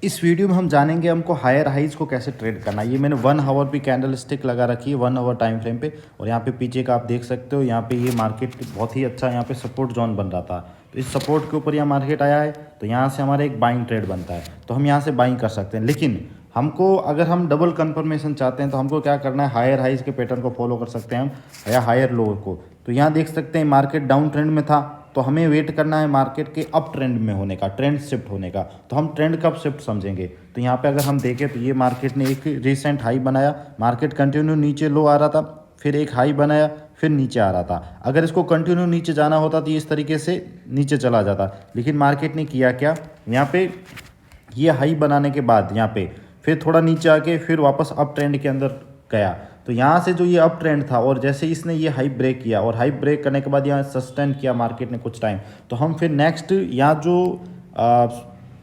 इस वीडियो में हम जानेंगे हमको हायर हाइज को कैसे ट्रेड करना है। ये मैंने 1 आवर भी कैंडल स्टिक लगा रखी है 1 आवर टाइम फ्रेम पे, और यहाँ पे पीछे का आप देख सकते हो, यहाँ पे ये मार्केट बहुत ही अच्छा यहाँ पे सपोर्ट जोन बन रहा था। तो इस सपोर्ट के ऊपर यहाँ मार्केट आया है, तो यहाँ से हमारा एक बाइंग ट्रेड बनता है, तो हम यहाँ से बाइंग कर सकते हैं। लेकिन हमको अगर हम डबल कंफर्मेशन चाहते हैं तो हमको क्या करना है, हायर हाइज के पैटर्न को फॉलो कर सकते हैं हम, या हायर लो को। तो यहाँ देख सकते हैं मार्केट डाउन ट्रेंड में था, तो हमें वेट करना है मार्केट के अप ट्रेंड में होने का, ट्रेंड शिफ्ट होने का। तो हम ट्रेंड कब शिफ्ट समझेंगे, तो यहाँ पे अगर हम देखें तो ये मार्केट ने एक रिसेंट हाई बनाया, मार्केट कंटिन्यू नीचे लो आ रहा था, फिर एक हाई बनाया, फिर नीचे आ रहा था। अगर इसको कंटिन्यू नीचे जाना होता तो ये इस तरीके से नीचे चला जाता, लेकिन मार्केट ने किया क्या, यहाँ पे ये हाई बनाने के बाद यहाँ पे फिर थोड़ा नीचे आके फिर वापस अप ट्रेंड के अंदर गया। तो यहाँ से जो ये अप ट्रेंड था, और जैसे इसने ये हाई ब्रेक किया, और हाई ब्रेक करने के बाद यहाँ सस्टेन किया मार्केट ने कुछ टाइम, तो हम फिर नेक्स्ट यहाँ जो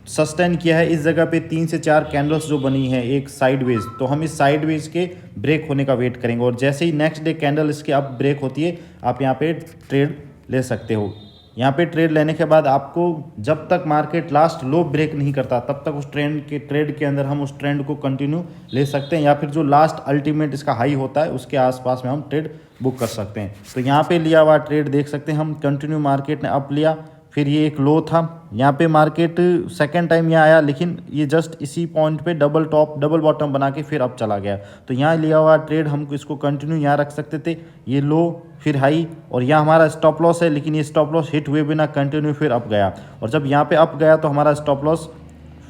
सस्टेन किया है इस जगह पे 3 से 4 कैंडल्स जो बनी है एक साइडवेज, तो हम इस साइडवेज के ब्रेक होने का वेट करेंगे। और जैसे ही नेक्स्ट डे कैंडल इसके अप ब्रेक होती है, आप यहाँ पे ट्रेड ले सकते हो। यहाँ पे ट्रेड लेने के बाद आपको जब तक मार्केट लास्ट लो ब्रेक नहीं करता तब तक उस ट्रेड के अंदर हम उस ट्रेंड को कंटिन्यू ले सकते हैं, या फिर जो लास्ट अल्टीमेट इसका हाई होता है उसके आसपास में हम ट्रेड बुक कर सकते हैं। तो यहाँ पे लिया हुआ ट्रेड देख सकते हैं हम, कंटिन्यू मार्केट ने अप लिया, फिर ये एक लो था, यहाँ पे मार्केट सेकंड टाइम यहाँ आया, लेकिन ये जस्ट इसी पॉइंट पे डबल टॉप डबल बॉटम बना के फिर अप चला गया। तो यहाँ लिया हुआ ट्रेड हम इसको कंटिन्यू यहाँ रख सकते थे, ये लो फिर हाई, और यहाँ हमारा स्टॉप लॉस है, लेकिन ये स्टॉप लॉस हिट हुए बिना कंटिन्यू फिर अप गया। और जब यहाँ पे अप गया तो हमारा स्टॉप लॉस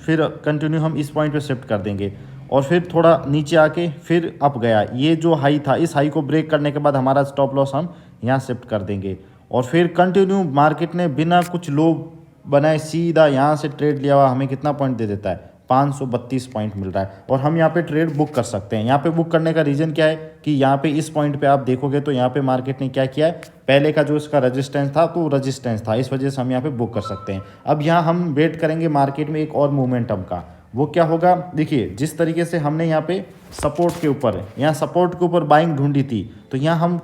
फिर कंटिन्यू हम इस पॉइंट पे शिफ्ट कर देंगे, और फिर थोड़ा नीचे आके फिर अप गया। ये जो हाई था, इस हाई को ब्रेक करने के बाद हमारा स्टॉप लॉस हम यहाँ शिफ्ट कर देंगे, और फिर कंटिन्यू मार्केट ने बिना कुछ लो बनाए सीधा यहाँ से ट्रेड लिया हुआ हमें कितना पॉइंट दे देता है, 532 पॉइंट मिल रहा है, और हम यहाँ पे ट्रेड बुक कर सकते हैं। यहाँ पे बुक करने का रीज़न क्या है कि यहाँ पे इस पॉइंट पे आप देखोगे तो यहाँ पे मार्केट ने क्या किया है, पहले का जो इसका रेजिस्टेंस था तो रेजिस्टेंस था, इस वजह से हम यहाँ पे बुक कर सकते हैं। अब यहाँ हम वेट करेंगे मार्केट में एक और मोमेंटम का, वो क्या होगा, देखिए जिस तरीके से हमने यहाँ पे सपोर्ट के ऊपर, यहाँ सपोर्ट के ऊपर बाइंग ढूंढी थी, तो यहाँ हम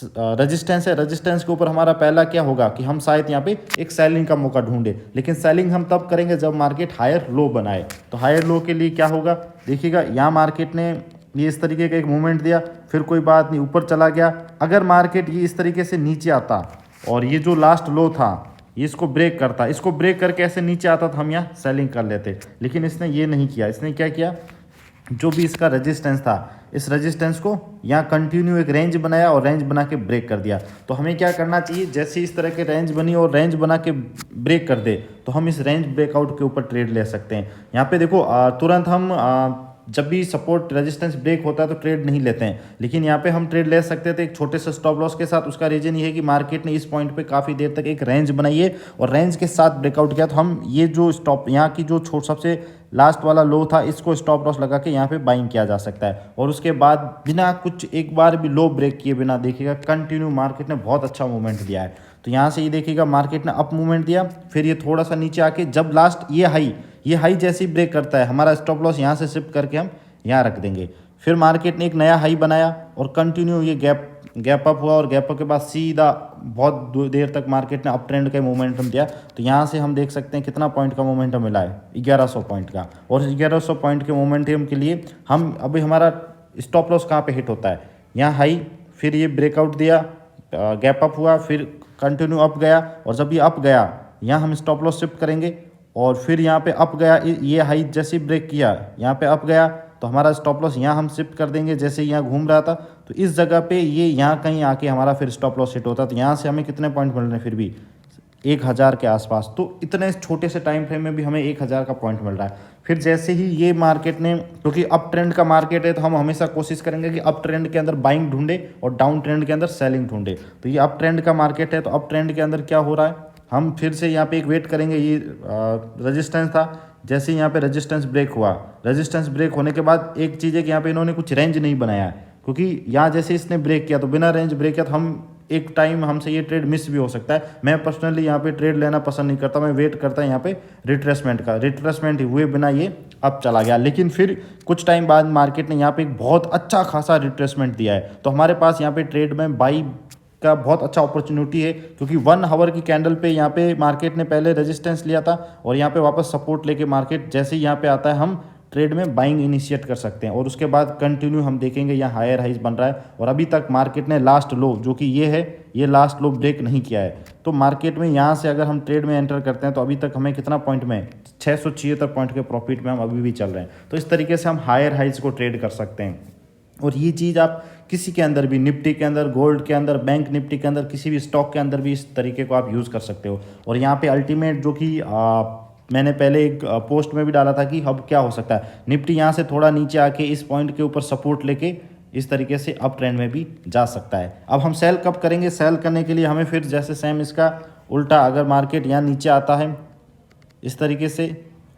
रेजिस्टेंस है, रेजिस्टेंस के ऊपर हमारा पहला क्या होगा कि हम शायद यहाँ पे एक सेलिंग का मौका ढूंढे, लेकिन सेलिंग हम तब करेंगे जब मार्केट हायर लो बनाए। तो हायर लो के लिए क्या होगा, देखिएगा यहाँ मार्केट ने ये इस तरीके का एक मूवमेंट दिया, फिर कोई बात नहीं ऊपर चला गया। अगर मार्केट ये इस तरीके से नीचे आता और ये जो लास्ट लो था ये इसको ब्रेक करता, इसको ब्रेक करके ऐसे नीचे आता तो हम यहाँ सेलिंग कर लेते, लेकिन इसने ये नहीं किया। इसने क्या किया, जो भी इसका रेजिस्टेंस था इस रेजिस्टेंस को यहाँ कंटिन्यू एक रेंज बनाया और रेंज बना के ब्रेक कर दिया। तो हमें क्या करना चाहिए, जैसे इस तरह के रेंज बनी और रेंज बना के ब्रेक कर दे तो हम इस रेंज ब्रेकआउट के ऊपर ट्रेड ले सकते हैं। यहाँ पे देखो तुरंत हम जब भी सपोर्ट रेजिस्टेंस ब्रेक होता है तो ट्रेड नहीं लेते हैं, लेकिन यहाँ पे हम ट्रेड ले सकते थे एक छोटे से स्टॉप लॉस के साथ। उसका रीजन ये है कि मार्केट ने इस पॉइंट पे काफ़ी देर तक एक रेंज बनाई है और रेंज के साथ ब्रेकआउट किया, तो हम ये जो स्टॉप यहाँ की जो सबसे लास्ट वाला लो था इसको स्टॉप लॉस लगा के यहाँ पे बाइंग किया जा सकता है। और उसके बाद बिना कुछ एक बार भी लो ब्रेक किए बिना देखिएगा कंटिन्यू मार्केट ने बहुत अच्छा मूवमेंट दिया है। तो यहाँ से ये देखिएगा मार्केट ने अप मूवमेंट दिया, फिर ये थोड़ा सा नीचे आके जब लास्ट ये हाई जैसे ही ब्रेक करता है हमारा स्टॉप लॉस यहाँ से शिफ्ट करके हम यहाँ रख देंगे। फिर मार्केट ने एक नया हाई बनाया और कंटिन्यू ये गैप अप हुआ, और गैप अप के बाद सीधा बहुत देर तक मार्केट ने अप ट्रेंड का मोमेंटम दिया। तो यहाँ से हम देख सकते हैं कितना पॉइंट का मोमेंटम मिला है, 1100 पॉइंट का। और 1100 पॉइंट के मोमेंटम के लिए हम अभी हमारा स्टॉप लॉस कहाँ पे हिट होता है, यहाँ हाई, फिर ये ब्रेकआउट दिया, गैप अप हुआ, फिर कंटिन्यू अप गया, और जब ये अप गया यहाँ हम स्टॉप लॉस शिफ्ट करेंगे, और फिर यहाँ पे अप गया, ये हाई जैसे ब्रेक किया यहाँ पे अप गया तो हमारा स्टॉप लॉस यहाँ हम शिफ्ट कर देंगे। जैसे ही यहाँ घूम रहा था तो इस जगह पे ये यहाँ कहीं आके हमारा फिर स्टॉप लॉस हिट होता, तो यहाँ से हमें कितने पॉइंट मिल रहे हैं, फिर भी 1000 के आसपास। तो इतने छोटे से टाइम फ्रेम में भी हमें 1000 का पॉइंट मिल रहा है। फिर जैसे ही ये मार्केट ने, क्योंकि अप ट्रेंड का मार्केट है तो हम हमेशा कोशिश करेंगे कि अप ट्रेंड के अंदर बाइंग ढूंढे और डाउन ट्रेंड के अंदर सेलिंग ढूंढे। तो ये अप ट्रेंड का मार्केट है, तो अप ट्रेंड के अंदर क्या हो रहा है, हम फिर से यहाँ पे एक वेट करेंगे। ये रेजिस्टेंस था, जैसे ही यहाँ पे रेजिस्टेंस ब्रेक हुआ, रेजिस्टेंस ब्रेक होने के बाद एक चीज़ है कि यहाँ पे इन्होंने कुछ रेंज नहीं बनाया है, क्योंकि यहाँ जैसे इसने ब्रेक किया तो बिना रेंज ब्रेक किया तो हम एक टाइम हमसे ये ट्रेड मिस भी हो सकता है। मैं पर्सनली यहाँ पे ट्रेड लेना पसंद नहीं करता, मैं वेट करता यहाँ पे रिट्रेसमेंट का, रिट्रेसमेंट हुए बिना ये अब चला गया। लेकिन फिर कुछ टाइम बाद मार्केट ने यहाँ पे एक बहुत अच्छा खासा रिट्रेसमेंट दिया है, तो हमारे पास यहाँ पे ट्रेड में बाई का बहुत अच्छा अपॉर्चुनिटी है, क्योंकि 1 आवर की कैंडल पे यहाँ पे मार्केट ने पहले रेजिस्टेंस लिया था और यहाँ पे वापस सपोर्ट लेके मार्केट जैसे ही यहाँ पे आता है हम ट्रेड में बाइंग इनिशिएट कर सकते हैं और उसके बाद कंटिन्यू हम देखेंगे यहाँ हायर हाइज बन रहा है और अभी तक मार्केट ने लास्ट लो जो कि ये है, ये लास्ट लो ब्रेक नहीं किया है। तो मार्केट में यहाँ से अगर हम ट्रेड में एंटर करते हैं तो अभी तक हमें कितना पॉइंट में 676 पॉइंट के प्रॉफिट में हम अभी भी चल रहे हैं। तो इस तरीके से हम हायर हाइज को ट्रेड कर सकते हैं और ये चीज़ आप किसी के अंदर भी, निफ्टी के अंदर, गोल्ड के अंदर, बैंक निफ्टी के अंदर, किसी भी स्टॉक के अंदर भी इस तरीके को आप यूज़ कर सकते हो। और यहाँ पे अल्टीमेट जो कि मैंने पहले एक पोस्ट में भी डाला था कि अब क्या हो सकता है, निफ्टी यहाँ से थोड़ा नीचे आके इस पॉइंट के ऊपर सपोर्ट लेके इस तरीके से अप ट्रेंड में भी जा सकता है। अब हम सेल कब करेंगे? सेल करने के लिए हमें फिर जैसे सेम इसका उल्टा, अगर मार्केट यहाँ नीचे आता है इस तरीके से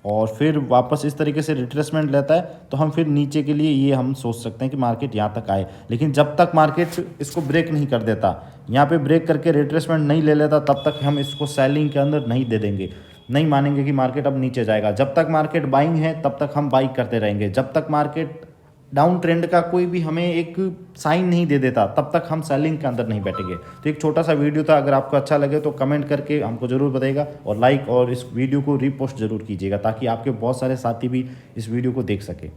और फिर वापस इस तरीके से रिट्रेसमेंट लेता है तो हम फिर नीचे के लिए ये हम सोच सकते हैं कि मार्केट यहाँ तक आए। लेकिन जब तक मार्केट इसको ब्रेक नहीं कर देता, यहाँ पे ब्रेक करके रिट्रेसमेंट नहीं ले लेता, तब तक हम इसको सेलिंग के अंदर नहीं दे देंगे, नहीं मानेंगे कि मार्केट अब नीचे जाएगा। जब तक मार्केट बाइंग है तब तक हम बाई करते रहेंगे। जब तक मार्केट डाउन ट्रेंड का कोई भी हमें एक साइन नहीं दे देता तब तक हम सेलिंग के अंदर नहीं बैठेंगे। तो एक छोटा सा वीडियो था, अगर आपको अच्छा लगे तो कमेंट करके हमको ज़रूर बताइएगा और लाइक और इस वीडियो को रीपोस्ट ज़रूर कीजिएगा ताकि आपके बहुत सारे साथी भी इस वीडियो को देख सके।